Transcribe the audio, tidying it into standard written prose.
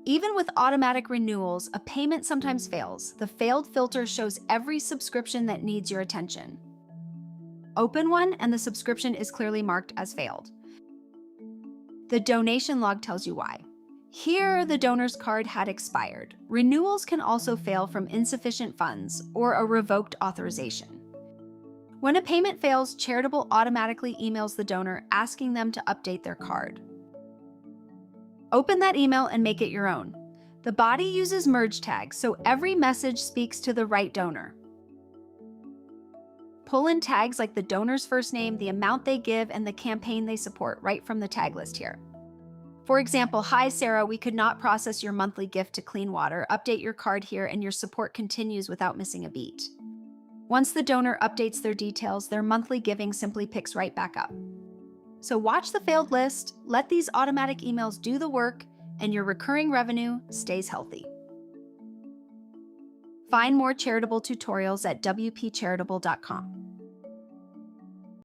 Even with automatic renewals, a payment sometimes fails. The failed filter shows every subscription that needs your attention. Open one, and the subscription is clearly marked as failed. The donation log tells you why. Here, the donor's card had expired. Renewals can also fail from insufficient funds or a revoked authorization. When a payment fails, Charitable automatically emails the donor asking them to update their card. Open that email and make it your own. The body uses merge tags, so every message speaks to the right donor. Pull in tags like the donor's first name, the amount they give, and the campaign they support right from the tag list here. For example, "Hi Sarah, we could not process your monthly gift to clean water. Update your card here and your support continues without missing a beat." Once the donor updates their details, their monthly giving simply picks right back up. So watch the failed list, let these automatic emails do the work, and your recurring revenue stays healthy. Find more Charitable tutorials at wpcharitable.com.